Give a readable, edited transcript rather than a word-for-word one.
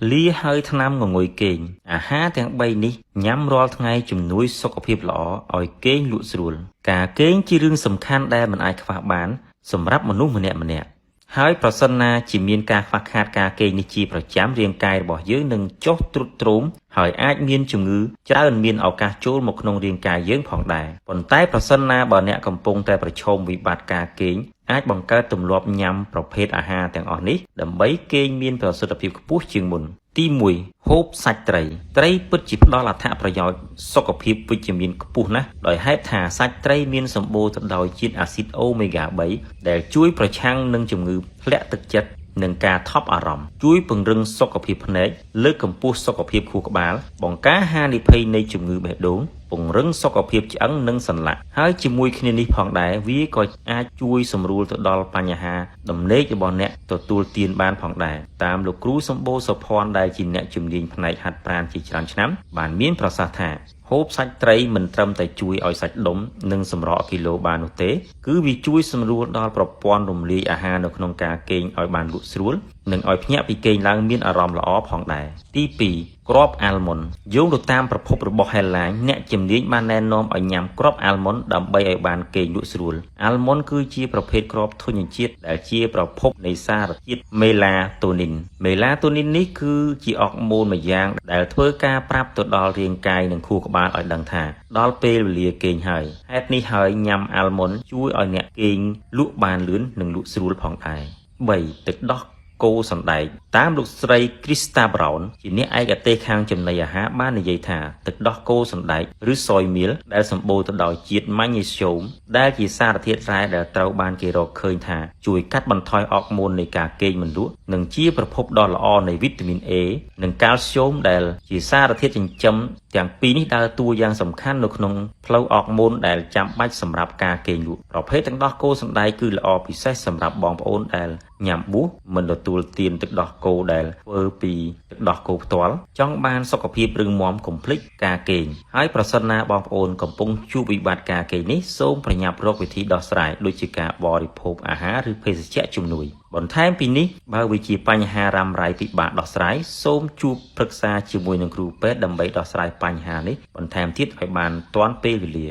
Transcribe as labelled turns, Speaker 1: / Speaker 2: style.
Speaker 1: លាហើយថ្នាំងងុយគេងអាហារទាំង3នេះញ៉ាំរាល់ថ្ងៃជំនួយសុខភាពល្អឲ្យគេងលក់ស្រួលការគេងជារឿងសំខាន់ដែលមិនអាចខ្វះបានសម្រាប់មនុស្សម្នាក់ហើយប្រសិនណាជាមានការខ្វះខាតការគេងនេះជាប្រចាំរាងកាយរបស់យើងនឹងចុះទ្រុឌទ្រោមហើយអាចមានជំងឺច្រើនមានឱកាសចូលមកក្នុងរាងកាយយើងផងដែរប៉ុន្តែប្រសិនណាបើអ្នកកំពុងតែប្រឈមវិបត្តិការគេងអាចបង្កើតទម្លាប់ញ៉ាំប្រភេទអាហារទាំងអស់នេះដើម្បីគេងមានប្រសិទ្ធភាពខ្ពស់ជាងមុនទី1ហូបសាច់ត្រីពិតជាផ្ដល់អត្ថប្រយោជន៍សុខភាពវិជ្ជមានខ្ពស់ណាស់ដោយហេតុថាសាច់ត្រីមានសម្បូរទៅដោយជាតិអាស៊ីតអូមេហ្គា3ដែលជួយប្រឆាំងនឹងជំងឺធ្លាក់ទឹកចិត្តនិងការថប់អារម្មណ៍ជួយពង្រឹងសុខភាពភ្នែកលើកកម្ពស់សុខភាពខួរក្បាលបង្ការហានិភ័យនៃជំងឺបេះដូងពង្រឹងសុខភាពឆ្អឹងនិងសន្លាក់ហើយជាមួយគ្នានេះផងដែរវាក៏អាចជួយសម្រួលទៅដល់បញ្ហាដំណេករបស់អ្នកទទួលទានបានផងដែរតាមលោកគ្រូសម្បូរសុភ័ណ្ឌដែលជាអ្នកជំនាញផ្នែកហាត់ប្រាណជាច្រើនឆ្នាំបានមានប្រសាសន៍ថាហូបសាច់ត្រីមិនត្រឹមតែជួយឲ្យសាច់ដុំនិងសម្រក់គីឡូបាននោះទេគឺវាជួយសម្រួលដល់ប្រព័ន្ធរំលាយអាហារនៅក្នុងការគេងឲ្យបានលក់ស្រួលនិងឲ្យភ្ញាក់ពីគេងឡើងមានអារម្មណ៍ល្អផងដែរទី2គ្រាប់អាល់ម៉ុនយោងទៅតាមប្រភពរបស់ Headline អ្នកជំនាញបានណែនាំឲ្យញ៉ាំគ្រាប់អាល់ម៉ុនដើម្បីឲ្យបានគេងលក់ស្រួលអាល់ម៉ុនគឺជាប្រភេទគ្រាប់ធញ្ញជាតិដែលជាប្រភពនៃសារជាតិមេឡាតូនីននេះគឺជាអរម៉ូនមួយយ៉ាងដែលធ្វើការប្រាប់ទៅដល់រាងកាយនិងខួរក្បាលឲ្យដឹងថាដល់ពេលវេលាគេងហើយហេតុនេះហើយញ៉ាំអាល់ម៉ុនជួយឲ្យអ្នកគេងលក់បានលឿននិងលក់ស្រួលផងដែរ3ទឹកដោះគោសណ្ដែកតាមលោកស្រី Krista Brown ជាអ្នកឯកទេសខាងចំណីអាហារបាននិយាយថាទឹកដោះគោសណ្ដែកឬ soy meal ដែលសម្បូរទៅដោយជាតិ magnesium ដែលជាសារធាតុរ៉ែដែលត្រូវបានគេរកឃើញថាជួយកាត់បន្ថយអរម៉ូននៃការគេងមិនលក់និងជាប្រភពដ៏ល្អនៃវីតាមីន A និងកាល់ស្យូមដែលជាសារធាតុចិញ្ចឹមទាំងពីរនេះដើរតួយ៉ាងសំខាន់នៅក្នុងផ្លូវអរម៉ូនដែលចាំបាច់សម្រាប់ការគេងលក់ប្រភេទទឹកដោះគោសណ្ដែកគឺល្អពិសេសសម្រាប់បងប្អូនដែលញ៉ាំប៊ូសមិនទទួលទានទឹកដោះគោដែលធ្វើពីទឹកដោះគោផ្ទាល់ចង់បានសុខភាពរឹងមាំកុំភ្លេចការគេងហើយប្រសិនណាបងប្អូនកំពុងជួបវិបត្តិការគេងនេះសូមប្រញាប់រកវិធីដោះស្រាយដូចជាការបរិភោគអាហារឬភេសជ្ជៈជំនួយបន្ថែមពីនេះបើវាជាបញ្ហារ៉ាំរ៉ៃពិបាកដោះស្រាយសូមជួបប្រឹក្សាជាមួយនឹងគ្រូពេទ្យដើម្បីដោះស្រាយបញ្ហានេះបន្ថែមទៀតឲ្យបានទាន់ពេលវេលា